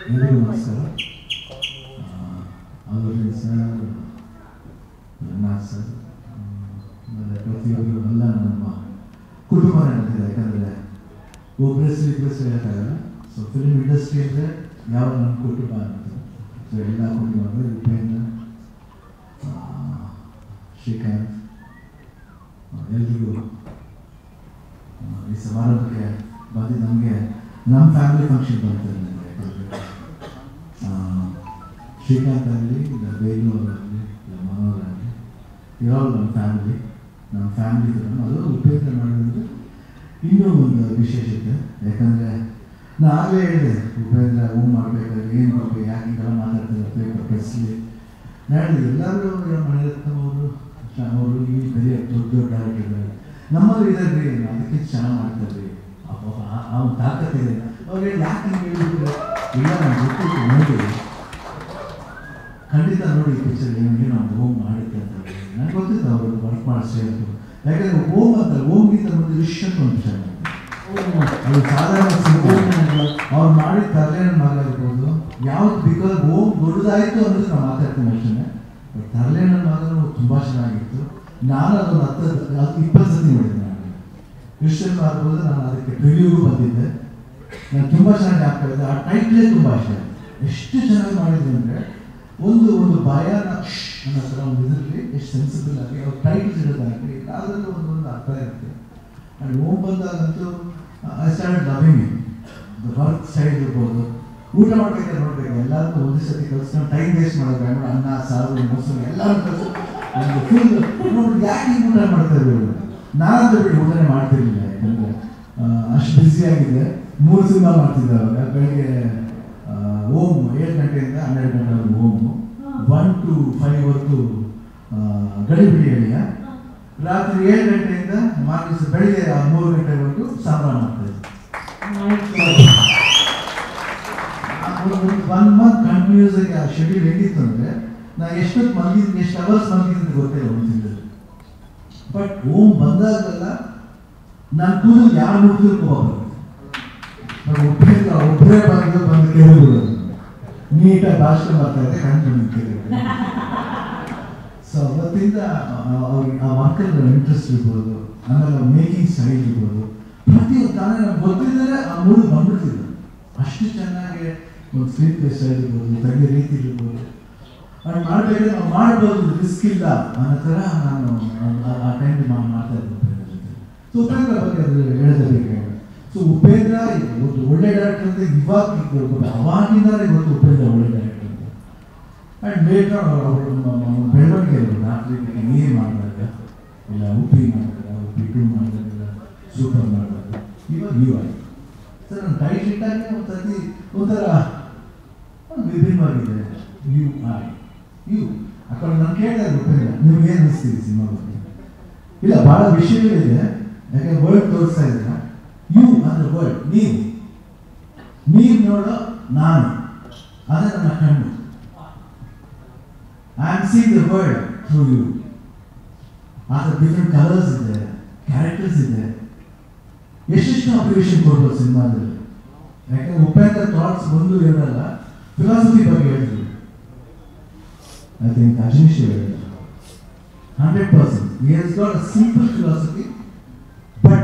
ಎಲ್ಲರಿಗೂ ನಮಸ್ಕಾರ. ಅವರಿನ sir, Ranganath sir, ಆಮೇಲೆ ಪ್ರತಿಯೊಬ್ಬರು ಎಲ್ಲ ನಮ್ಮ ಕುಟುಂಬನೇ ಅಂತಿದೆ. ಯಾಕಂದರೆ ಒಬ್ಬರಷ್ಟು ಇಬ್ಬರಷ್ಟು ಹೇಳ್ತಾಯಿಲ್ಲ. ಸೊ ಫಿಲ್ಮ್ ಇಂಡಸ್ಟ್ರಿ ಅಂದರೆ ಯಾವ ನಮ್ಮ ಕುಟುಂಬ ಅಂತ. ಸೊ ಎಲ್ಲ ಕುಟುಂಬ ಅಂದರೆ ಉಪೇಂದ್ರ, ಶ್ರೀಕಾಂತ್, ಎಲ್ರಿಗೂ ಈ ಸಮಾರಂಭಕ್ಕೆ ಬಂದು ನಮಗೆ ನಮ್ಮ ಫ್ಯಾಮಿಲಿ ಫಂಕ್ಷನ್ ಬರ್ತಾರೆ. ಶ್ರೀಕಾಂತ್ ಆಗಲಿ, ಬೇಲೂರಾಗಲಿ, ಮನೋಹರಾಗಲಿ, ಇರೋರು ನಮ್ಮ ಫ್ಯಾಮಿಲಿ ಅದು ಉಪೇಂದ್ರ ಮಾಡಿದ್ರೆ ಇನ್ನೂ ಒಂದು ವಿಶೇಷತೆ. ಯಾಕಂದರೆ ನಾನು ಆಗಲೇ ಹೇಳಿದೆ, ಉಪೇಂದ್ರ ಹೂವು ಮಾಡಬೇಕಾದ್ರೆ ಏನು ಮಾಡಬೇಕು, ಯಾಕೆ ಹಿಂಗೆಲ್ಲ ಮಾತಾಡ್ತಾರೆ ಪೇಪರ್ ಪ್ರೆಸ್ಲಿ ನಾಡಿದ್ದು ಎಲ್ಲರೂ ಮಣಿರತ್ನವರು ಅವರು ಈ ಬೆಲೆ ದೊಡ್ಡ ಡೈರೆಕ್ಟರ್ ನಮ್ಮಲ್ಲಿ ಇದ್ದಾರೆ, ಅದಕ್ಕೆ ಚೆನ್ನಾಗಿ ಮಾಡ್ತಾರೆ, ಅವ್ನು ತಾಕತ್ತಿದೆ. ಅವ್ರು ಯಾಕೆ ಹಿಂಗೆ ಹೇಳ್ಬಿಟ್ರೆ ಇಲ್ಲ, ನಾನು ಗೊತ್ತಿತ್ತು ನೋಡಿ, ಖಂಡಿತ ನೋಡಿ ಈ ಪಿಕ್ಚರ್ ಏನು ನಾವು ಹೋಮ್ ಮಾಡುತ್ತೆ ಅಂತ ಹೇಳಿ ನನಗೆ ಗೊತ್ತಿತ್ತು. ಅವರು ವರ್ಕ್ ಮಾಡಿಸಿ ಅಂತ. ಯಾಕಂದರೆ ಓಮ್ ಅಂತ ಓಮ್ಗಿಂತ ಒಂದು ವಿಷಯಕ್ಕೆ ಒಂದು ವಿಷಯ ಅದು ಸಾಧಾರಣ ಅವ್ರು ಮಾಡಿದ ತರಲೇನ ಮಗ ಇರ್ಬೋದು ಯಾವ್ದು. ಬಿಕಾಸ್ ಓಮ್ ದೊಡ್ಡದಾಯಿತು ಅಂದರೆ ನಾವು ಮಾತಾಡ್ತೀನಿ ಅಷ್ಟೇ. ಬಟ್ ತರಲೇನ ಮಗನೂ ತುಂಬ ಚೆನ್ನಾಗಿತ್ತು. ನಾನು ಅದೊಂದು 10-20 ಸತಿ ನೋಡಿದ್ದೆ. ನಾನು ಕ್ರಿಶ್ಚಿಯನ್ ಆಗ್ಬೋದು, ನಾನು ಅದಕ್ಕೆ ಪ್ರಿವ್ಯೂಗೂ ಬಂದಿದ್ದೆ. ನಾನು ತುಂಬ ಚೆನ್ನಾಗಿ ಆಗ್ತಾ ಇದೆ. ಆ ಟೈಟ್ಲೇ ತುಂಬ ಇಷ್ಟ. ಎಷ್ಟು ಚೆನ್ನಾಗಿ ಮಾಡಿದ್ವಿ ಅಂದರೆ ಒಂದು ಭಯ ಅನ್ನೋ ಥರ ಒಂದು ಇದರಲ್ಲಿ ಎಷ್ಟು ಸೆನ್ಸಿಬಲ್ ಆಗಿ ಅವ್ರು ಟೈಟ್ಲ್ಸ್ ಇರೋದಾಗಲಿ ಅದರಲ್ಲೂ ಒಂದೊಂದು ಅರ್ಥ ಇರುತ್ತೆ. ಆ್ಯಂಡ್ ಓಮ್ ಬಂದಾಗಂತೂ I started loving it. Work side ಇರ್ಬೋದು, ಊಟ ಮಾಡ್ಬೇಕಾದ್ರೆ ನೋಡ್ಬೇಕು, ಎಲ್ಲರಿಗೂ ಒಂದೇ ಸತಿ ಕಲಿಸ್ಕೊಂಡು ಟೈಮ್ ವೇಸ್ಟ್ ಮಾಡೋದು, ಅನ್ನ ಸಾರು ಮೊಸರು ಎಲ್ಲರೂ ಕಲಿಸು ಒಂದು ಫುಲ್ ನೋಡಿ ಯಾಕೆ ಹಿಂಗೆ ಊಟ ಮಾಡ್ತಾ ಇದ್ರು. ನಾನಂತೂ ಬಿಟ್ಟು ಊಟನೇ ಮಾಡ್ತಿರ್ಲಿಲ್ಲ. ಯಾಕಂದರೆ ಅಷ್ಟು ಬ್ಯುಸಿಯಾಗಿದೆ. 3 ಸಿನಿಮಾ ಮಾಡ್ತಿದ್ದೆ ಅವಾಗ. ಬೆಳಗ್ಗೆ ಓಮ್ 7 ಗಂಟೆಯಿಂದ 12 ಗಂಟೆವರೆಗೂ ಓಮು, 1 to 5 ಗಡಿಬಿಡಿ ಹೇಳಿಯ. ರಾತ್ರಿ 7 ಗಂಟೆಯಿಂದ ಬೆಳಿಗ್ಗೆ 3 ಗಂಟೆವರೆಗೂ ಸಂಬಳ ಮಾಡ್ತಾಯಿದ್ದೆ. 1 ಮಂತ್ ಕಂಟಿನ್ಯೂಸ್ ಆಗಿ ಆ ಶೆಡ್ಯೂಲ್ ಹೆಂಗಿತ್ತು ಅಂದರೆ ನಾನು ಎಷ್ಟು ಅವರ್ಸ್ ಮಲಗಿದ್ದು ಗೊತ್ತಿಲ್ಲ ಒಂದು ತಿಂಗಳು. ಬಟ್ ಓಮ್ ಬಂದಾಗಲ್ಲ ನಾನು ಕೂದಲು ಯಾರು ಮುಟ್ಟಿದ್ರು ಕೋಪ ಬರುತ್ತೆ. ಒಬ್ಬರೇ ಬಂದು ಕೇಳಿಬಿಡೋದು, ನೀಟಾಗಿ ಭಾಷಣ ಮಾಡ್ತಾ ಇದ್ದೆ, ಕಣ್ಕೊಂಡು ಕೇಳಿಬಿಡೋದು. ಸೊ ಅವತ್ತಿಂದ ಅವ್ರಿಗೆ ಆ ವರ್ಕಲ್ಲಿ ಇಂಟ್ರೆಸ್ಟ್ ಇರ್ಬೋದು, ಆಮೇಲೆ ಮೇಕಿಂಗ್ ಸ್ಟೈಲ್ ಇರ್ಬೋದು, ಪ್ರತಿಯೊಂದು ತಾನೇ ನಮ್ಗೆ ಗೊತ್ತಿದ್ದರೆ ಆ ಮೂರು ಬಂದ್ಬಿಡ್ತಿದ್ರು. ಅಷ್ಟು ಚೆನ್ನಾಗಿ ಒಂದು ಸ್ಕ್ರೀನ್ ಪ್ಲೇ ಸ್ಟೈಲ್ ಇರ್ಬೋದು, ತೆಗೆಯೋ ರೀತಿ ಇರ್ಬೋದು, ಅದು ಮಾಡಬೇಕಾದ್ರೆ ನಾವು ಮಾಡ್ಬೋದು, ರಿಸ್ಕ್ ಇಲ್ಲ ಅನ್ನೋ ಥರ ನಾನು ಆ ಟೈಮಲ್ಲಿ ಮಾಡ್ತಾ ಇದ್ದೆ ಉಪೇಂದ್ರ ಜೊತೆ. ಸೊ ಉಪೇಂದ್ರ ಬಗ್ಗೆ ಅದು ಹೇಳಲೇಬೇಕಾಗ. ಸೊ ಉಪೇಂದ್ರ ಒಂದು ಒಳ್ಳೆ ಡೈರೆಕ್ಟರ್ ಅಂತ ಇವಾಗ ಅವಾಗಿಂದಾನೇ ಗೊತ್ತು ಉಪೇಂದ್ರ ಒಳ್ಳೆ ಡೈರೆಕ್ಟರ್ ಅಂತ. ಆ್ಯಂಡ್ ಲೇಟರ್ ಅವರು ಬೆಳವಣಿಗೆ ರಾತ್ರಿ ಏನು ಮಾಡಿದಾಗ, ಇಲ್ಲ ಉಪ್ಪಿ ಮಾಡಿದಾಗ, ಉಪ್ಪಿ 2 ಮಾಡಿದಾಗ, ಸೂಪರ್ ಮಾಡಿದಾಗ, ಇವಾಗ ಯು ಐ ಸರ್ ನಾನು ಟೈಟ್ ಇಟ್ಟಾಗ ಒಂಥರ ವಿಭಿನ್ನವಾಗಿದೆ. ಯು ಐ ಯು ಅక్కడ ನಾನು ಕೇಳ್ತಾ ಇದ್ದೆ ಉಪೇಂದ್ರ, ನಿಮ್ಗೆ ಏನು ಅನಿಸ್ತೀವಿ ಸಿನಿಮಾ ಬಗ್ಗೆ? ಇಲ್ಲ, ಭಾಳ ವಿಷಯಗಳಿದೆ. ಯಾಕಂದ್ರೆ ವರ್ಲ್ಡ್ ತೋರಿಸ್ತಾ ಇದ್ದೀರ. ಯು ಅಂದ್ರೆ ವರ್ಲ್ಡ್, ನೀವು ನೋಡೋ ನಾನು, ಅದೇ ನನ್ನ ಕಣ್ಣು. I am seeing the world through you. ಆ ಡಿಫ್ರೆಂಟ್ ಕಲರ್ಸ್ ಇದೆ, ಕ್ಯಾರೆಕ್ಟರ್ಸ್ ಇದೆ. ಎಷ್ಟೆಷ್ಟು ಅಪ್ಲಿಕೇಶನ್ ಕೊಡ್ಬೋದು ಸಿನಿಮಾದಲ್ಲಿ. ಯಾಕಂದ್ರೆ ಉಪೇಂದ್ರ ಥಾಟ್ಸ್ 1-2 ಅಲ್ಲ, ಫಿಲಾಸಫಿ ಬಗ್ಗೆ ಹೇಳಿದ್ರು. I think Ajnish ಹೇಳಿದ್ರು 100%. He has got a simple philosophy, but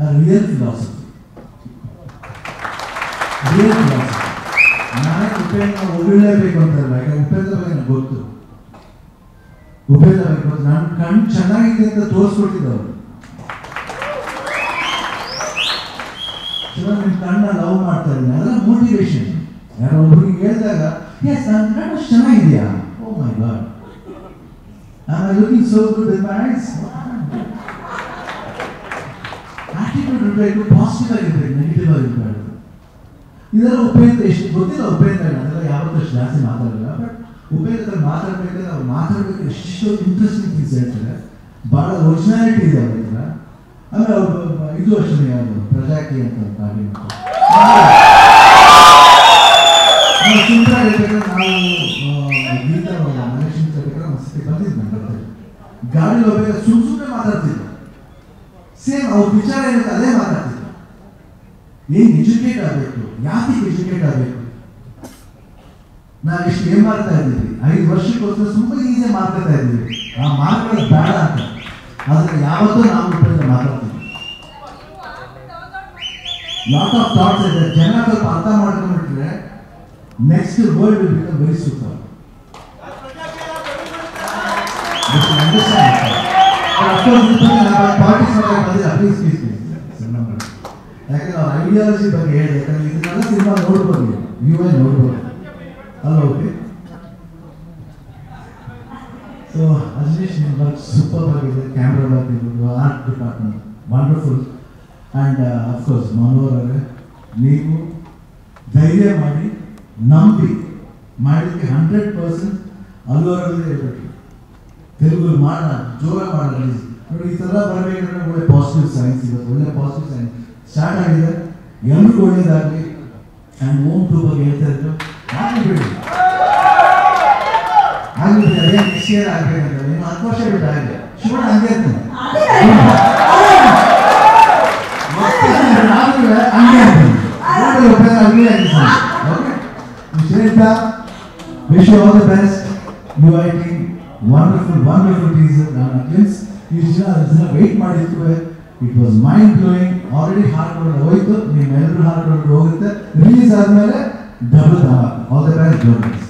a real philosophy. ನಾನೇ ಉಪೇಂದ್ರ ಒಳ್ಳೆಯಬೇಕು ಅಂತಲ್ಲ, ಯಾಕಂದ್ರೆ ಉಪೇಂದ್ರ ಬಗ್ಗೆ ನನಗೆ ಗೊತ್ತು. ಉಪೇಂದ್ರ ಬಗ್ಗೆ ಗೊತ್ತು. ನಾನು ಕಣ್ಣು ಚೆನ್ನಾಗಿದೆ ಅಂತ ತೋರಿಸ್ಕೊಟ್ಟಿದ್ದವರು. ನಿಮ್ಮ ಕಣ್ಣ ಲವ್ ಮಾಡ್ತಾ ಇದ್ದೀನಿ, ಅದೆಲ್ಲ ಮೋಟಿವೇಶನ್. ಯಾರೋ ಒಬ್ಬರಿಗೆ ಹೇಳಿದಾಗ ಎಸ್ ನನ್ನ ಕಣ್ಣು ಚೆನ್ನಾಗಿದೆಯಾ, oh my god, am I looking so good in my eyes? Attitude ಇರಬೇಕು, ಪಾಸಿಟಿವ್ ಆಗಿರ್ಬೇಕು, ನೆಗೆಟಿವ್ ಆಗಿರಬಾರ್ದು. ಇದೆಲ್ಲ ಉಪೇಂದ್ರ ಎಷ್ಟು ಗೊತ್ತಿಲ್ಲ. ಉಪೇಂದ್ರ ಅದೆಲ್ಲ ಯಾವತ್ತೂ ಅಷ್ಟು ಜಾಸ್ತಿ ಮಾತಾಡಲ್ಲ. ಬಟ್ ಉಪೇಂದ್ರ ಮಾತಾಡ್ಬೇಕಾದ್ರೆ ಅವ್ರು ಮಾತಾಡಬೇಕು ಎಷ್ಟೋ ಇಂಟ್ರೆಸ್ಟಿಂಗ್ ಥಿಂಗ್ಸ್ ಹೇಳ್ತಾರೆ. ಭಾಳ ಒರಿಜಿನಾಲಿಟಿ ಇದೆ ಅವ್ರ ಹತ್ರ. ಆಮೇಲೆ ಅವರು ಇದು ಅಷ್ಟೇ, ಯಾವುದು ಪ್ರಜಾಕಿ ಅಂತ ಗಾಡಿ ಸಿಂಪಲ್ ಹೇಳ್ಬೇಕಾದ್ರೆ ನಾವು ಗೀತಾ ಮನುಷ್ಯನ ತಗೋಬೇಕಾದ್ರೆ ಮಸ್ತಿ ಬಂದಿದ್ದು ನನ್ನ ಜೊತೆ ಗಾಡಿ ಹೋಗ್ಬೇಕಾದ್ರೆ ಸುಮ್ಮನೆ ಮಾತಾಡ್ತಿದ್ರು. ಸೇಮ್ ಅವ್ರ ವಿಚಾರ ಏನಿದೆ ಅದೇ ಮಾತಾಡ್ತಿದ್ರು. ಏನು ಎಜುಕೇಟ್ ಆಗಬೇಕು, ಯಾಕೆ ಎಜುಕೇಟ್ ಆಗಬೇಕು, ನಾವು ಇಷ್ಟು ಏನು ಮಾಡ್ತಾ ಇದ್ದೀವಿ, 5 ವರ್ಷಕ್ಕೋಸ್ಕರ ತುಂಬ ಈಸಿ ಮಾಡ್ಕೊತಾ ಇದ್ದೀವಿ. ಆ ಮಾರ್ಕ್ಗಳು ಬೇಡ ಅಂತ, ಆದರೆ ಯಾವತ್ತೂ ನಾವು ಮಾತಾಡ್ತೀವಿ. ಲಾಟ್ ಆಫ್ ಥಾಟ್ಸ್ ಇದೆ. ಜನ ಸ್ವಲ್ಪ ಅರ್ಥ ಮಾಡ್ಕೊಂಡ್ಬಿಟ್ರೆ next world will become very super. ಯಾಕಂದ್ರೆ ಅವ್ರ ಐಡಿಯಾಲಜಿ ಬಗ್ಗೆ ಹೇಳಿ, ಯಾಕಂದ್ರೆ ಇದನ್ನೆಲ್ಲ ಸಿನಿಮಾ ನೋಡ್ಬೋದು, ನೀವೇ ನೋಡ್ಬೋದು ಅಲ್ಲ. ಓಕೆ, ಸೊ ಅಜನೀಶ್ ನಿಮ್ಮ ವರ್ಕ್ ಸೂಪರ್ ಆಗಿದೆ. ಕ್ಯಾಮ್ರಾ ವರ್ಕ್ ಇರ್ಬೋದು, art department wonderful. And of course Manohar ಅವರೇ, ನೀವು ಧೈರ್ಯ ಮಾಡಿ ನಂಬಿ ಮಾಡಿದ್ದಕ್ಕೆ 100% ಅಲ್ಲವರಲ್ಲೇ ಇರಬೇಕು. ತೆಲುಗು ಮಾಡೋಣ, ಜೋರ ಮಾಡೋಣ ನೋಡಿ. ಈ ಥರ ಬರಬೇಕಂದ್ರೆ ಒಳ್ಳೆ ಪಾಸಿಟಿವ್ ಸೈನ್ಸ್ ಇವತ್ತು, ಒಳ್ಳೆ ಪಾಸಿಟಿವ್ ಸೈನ್ಸ್ ಸ್ಟಾರ್ಟ್ ಆಗಿದೆ. ಎಲ್ರಿಗೂ ಒಳ್ಳೇದಾಗಲಿ. ಆ್ಯಂಡ್ ಓಮ್ ಟೂ ಬಗ್ಗೆ ಹೇಳ್ತಾ ಇದ್ರು, ಆಗಿಬಿಡಿ ಆಗಿಬಿಡಿ, ಅದೇ ನೆಕ್ಸ್ಟ್ ಇಯರ್ ಆಗಬೇಕಂತ. ಇನ್ನು 10 ವರ್ಷ ಬಿಟ್ಟು ಆಗಿದೆ. ಶಿವಣ್ಣ ಹಂಗೆ ಇರ್ತಾನೆ, wish you all the best. New writing, wonderful teaser. You should wait ಮಾಡಿದ್ವಿ. It was mind blowing. Already hard work ಹೋಯ್ತು, ನಿಮ್ಮೆಲ್ಲರೂ hard work ಹೋಗುತ್ತೆ. ರಿಲೀಸ್ ಆದ್ಮೇಲೆ double dhamaka. All the best.